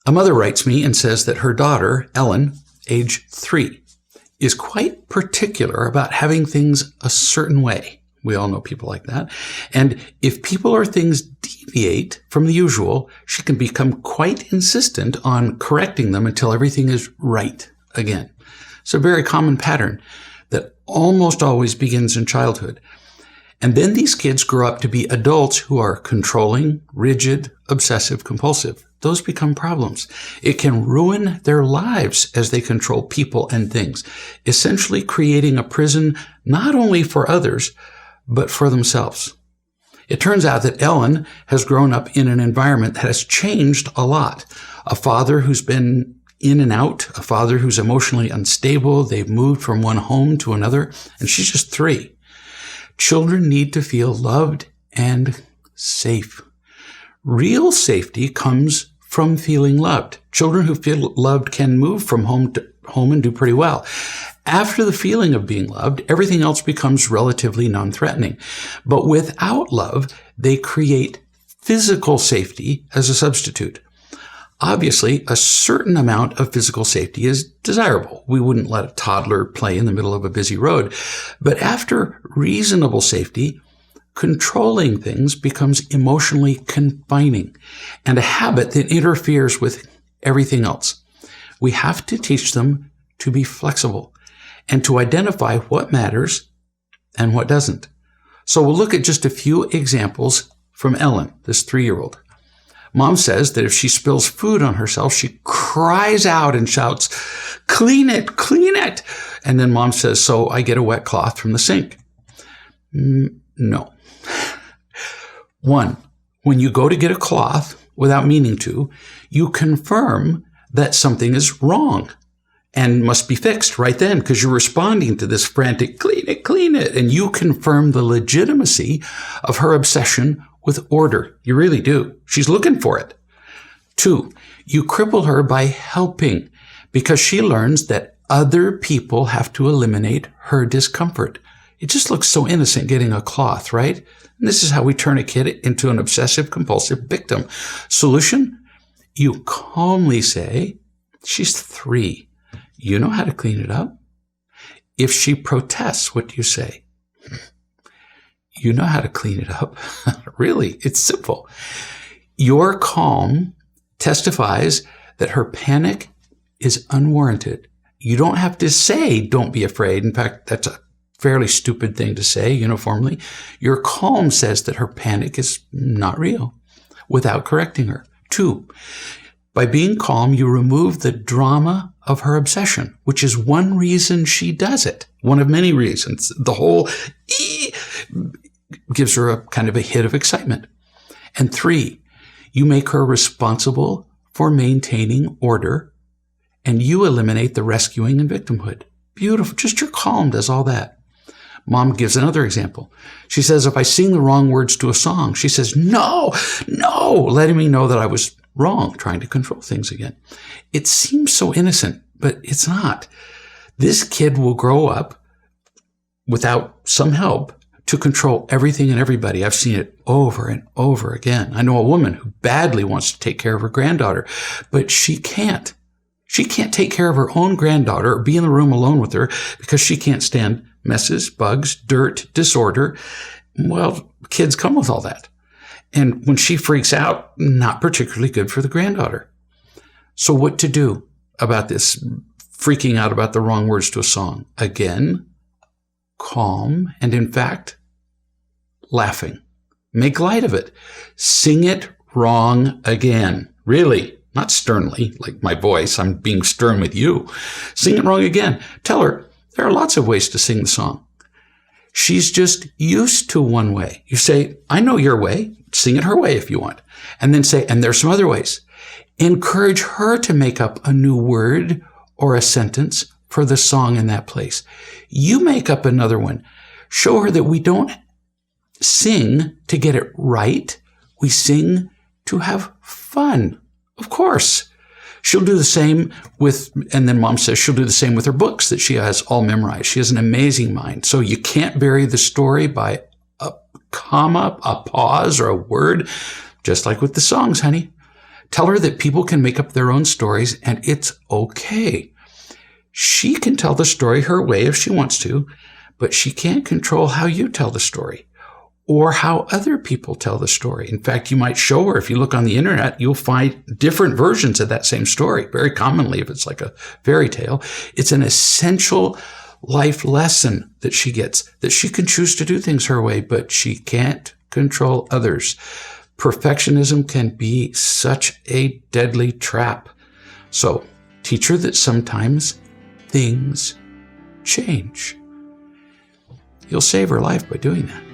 A mother writes me and says that her daughter, Ellen, age 3, is quite particular about having things a certain way. We all know people like that. And if people or things deviate from the usual, she can become quite insistent on correcting them until everything is right again. It's a very common pattern that almost always begins in childhood. And then these kids grow up to be adults who are controlling, rigid, obsessive-compulsive. Those become problems. It can ruin their lives as they control people and things, essentially creating a prison not only for others, but for themselves. It turns out that Ellen has grown up in an environment that has changed a lot. A father who's been in and out, a father who's emotionally unstable. They've moved from one home to another, and she's just 3. Children need to feel loved and safe. Real safety comes from feeling loved. Children who feel loved can move from home to home and do pretty well. After the feeling of being loved, everything else becomes relatively non-threatening. But without love, they create physical safety as a substitute. Obviously, a certain amount of physical safety is desirable. We wouldn't let a toddler play in the middle of a busy road. But after reasonable safety, controlling things becomes emotionally confining and a habit that interferes with everything else. We have to teach them to be flexible and to identify what matters and what doesn't. So we'll look at just a few examples from Ellen, this 3-year-old. Mom says that if she spills food on herself, she cries out and shouts, "Clean it, clean it." And then mom says, "So I get a wet cloth from the sink." No. 1, when you go to get a cloth without meaning to, you confirm that something is wrong and must be fixed right then because you're responding to this frantic, clean it. And you confirm the legitimacy of her obsession with order. You really do. She's looking for it. 2, you cripple her by helping because she learns that other people have to eliminate her discomfort. It just looks so innocent getting a cloth, right? And this is how we turn a kid into an obsessive-compulsive victim. Solution? You calmly say, "She's 3. You know how to clean it up." If she protests, what do you say? "You know how to clean it up." Really, it's simple. Your calm testifies that her panic is unwarranted. You don't have to say, "Don't be afraid." In fact, that's a fairly stupid thing to say uniformly. Your calm says that her panic is not real without correcting her. 2, by being calm, you remove the drama of her obsession, which is one reason she does it. One of many reasons. The whole gives her a kind of a hit of excitement. And 3, you make her responsible for maintaining order, and you eliminate the rescuing and victimhood. Beautiful. Just your calm does all that. Mom gives another example. She says, if I sing the wrong words to a song, she says, no, letting me know that I was wrong, trying to control things again. It seems so innocent, but it's not. This kid will grow up without some help to control everything and everybody. I've seen it over and over again. I know a woman who badly wants to take care of her granddaughter, but she can't. She can't take care of her own granddaughter or be in the room alone with her because she can't stand messes, bugs, dirt, disorder. Well, kids come with all that. And when she freaks out, not particularly good for the granddaughter. So what to do about this freaking out about the wrong words to a song? Again, calm, and in fact, laughing. Make light of it. Sing it wrong again. Really, not sternly, like my voice. I'm being stern with you. Sing it wrong again. Tell her there are lots of ways to sing the song. She's just used to one way. You say, I know your way. Sing it her way if you want. And then say, and there's some other ways. Encourage her to make up a new word or a sentence for the song in that place. You make up another one. Show her that we don't sing to get it right. We sing to have fun. Of course. She'll do the same with, and then mom says she'll do the same with her books that she has all memorized. She has an amazing mind. So you can't vary the story by a comma, a pause, or a word, just like with the songs, honey. Tell her that people can make up their own stories and it's okay. She can tell the story her way if she wants to, but she can't control how you tell the story or how other people tell the story. In fact, you might show her, if you look on the internet, you'll find different versions of that same story. Very commonly, if it's like a fairy tale, it's an essential life lesson that she gets, that she can choose to do things her way, but she can't control others. Perfectionism can be such a deadly trap. So teach her that sometimes things change. You'll save her life by doing that.